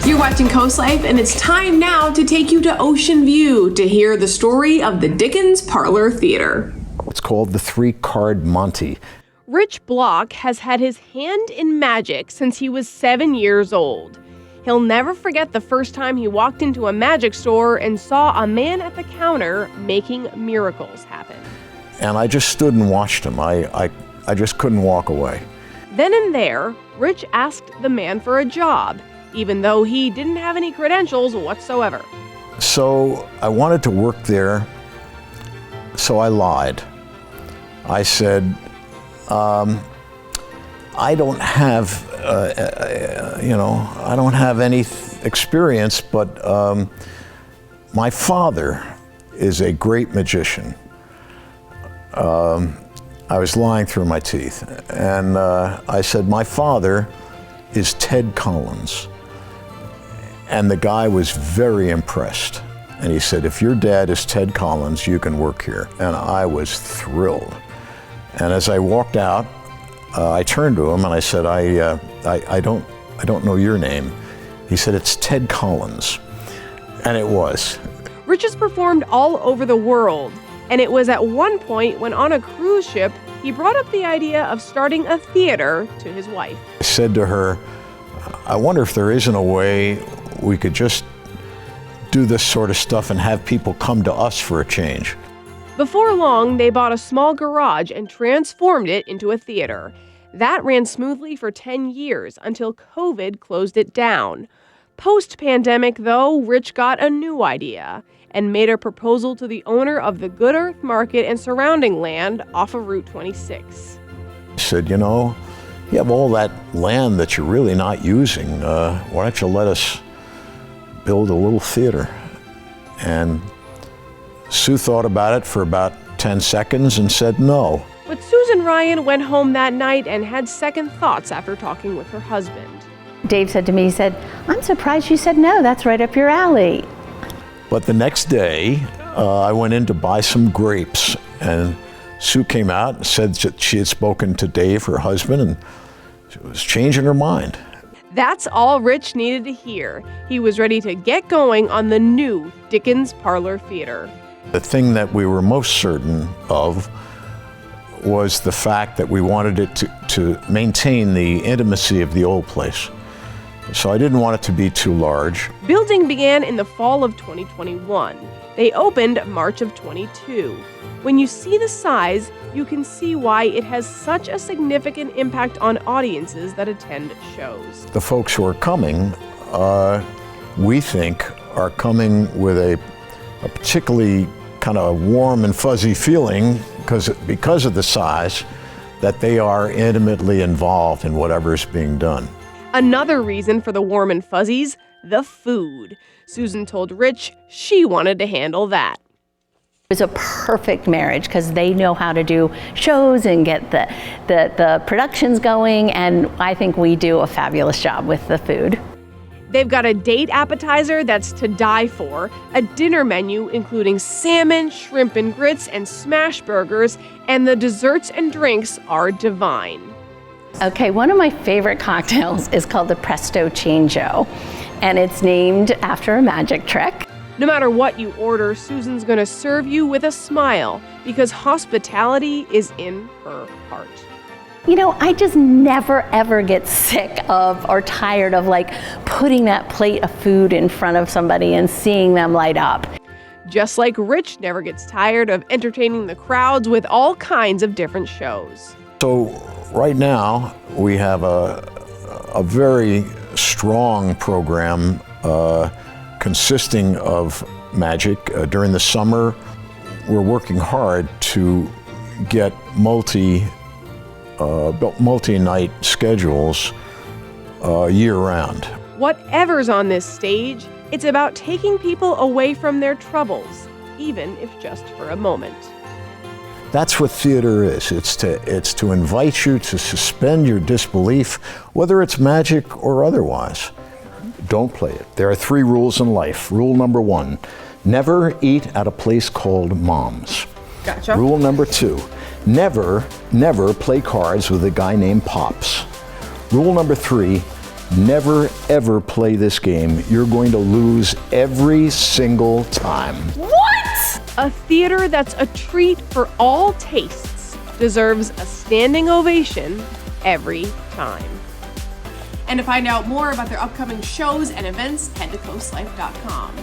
You're watching CoastLife, and it's time now to take you to Ocean View to hear the story of the Dickens Parlour Theatre. It's called the Three-Card Monte. Rich Block has had his hand in magic since he was 7 years old. He'll never forget the first time he walked into a magic store and saw a man at the counter making miracles happen. And I just stood and watched him. I just couldn't walk away. Then and there, Rich asked the man for a job, even though he didn't have any credentials whatsoever. So I wanted to work there, so I lied. I said, I don't have, I don't have any experience, but my father is a great magician. I was lying through my teeth, and I said, my father is Ted Collins. And the guy was very impressed. And he said, if your dad is Ted Collins, you can work here. And I was thrilled. And as I walked out, I turned to him and I said, I don't know your name. He said, it's Ted Collins. And it was. Rich has performed all over the world. And it was at one point when on a cruise ship, he brought up the idea of starting a theater to his wife. I said to her, I wonder if there isn't a way we could just do this sort of stuff and have people come to us for a change. Before long, they bought a small garage and transformed it into a theater. That ran smoothly for 10 years until COVID closed it down. Post-pandemic, though, Rich got a new idea and made a proposal to the owner of the Good Earth Market and surrounding land off of Route 26. He said, you have all that land that you're really not using. Why don't you let us build a little theater? And Sue thought about it for about 10 seconds and said no. But Susan Ryan went home that night and had second thoughts after talking with her husband. Dave said to me, he said, I'm surprised you said no, that's right up your alley. But the next day, I went in to buy some grapes, and Sue came out and said that she had spoken to Dave, her husband, and she was changing her mind. That's all Rich needed to hear. He was ready to get going on the new Dickens Parlour Theatre. The thing that we were most certain of was the fact that we wanted it to maintain the intimacy of the old place. So I didn't want it to be too large. Building began in the fall of 2021. They opened March of 22. When you see the size, you can see why it has such a significant impact on audiences that attend shows. The folks who are coming, we think, are coming with a particularly kind of warm and fuzzy feeling because of the size, that they are intimately involved in whatever is being done. Another reason for the warm and fuzzies, the food. Susan told Rich she wanted to handle that. It was a perfect marriage because they know how to do shows and get the productions going, and I think we do a fabulous job with the food. They've got a date appetizer that's to die for, a dinner menu including salmon, shrimp and grits, and smash burgers, and the desserts and drinks are divine. Okay, one of my favorite cocktails is called the Presto Changeo, and it's named after a magic trick. No matter what you order, Susan's gonna serve you with a smile because hospitality is in her heart. I just never ever get sick of or tired of putting that plate of food in front of somebody and seeing them light up. Just like Rich never gets tired of entertaining the crowds with all kinds of different shows. So right now we have a very strong program consisting of magic. During the summer, we're working hard to get multi-night schedules year-round. Whatever's on this stage, it's about taking people away from their troubles, even if just for a moment. That's what theater is. It's to invite you to suspend your disbelief, whether it's magic or otherwise. Don't play it. There are 3 rules in life. Rule number 1, never eat at a place called Mom's. Gotcha. Rule number 2, never play cards with a guy named Pops. Rule number 3, never ever play this game. You're going to lose every single time. What? A theater that's a treat for all tastes deserves a standing ovation every time. And to find out more about their upcoming shows and events, head to coastlife.com.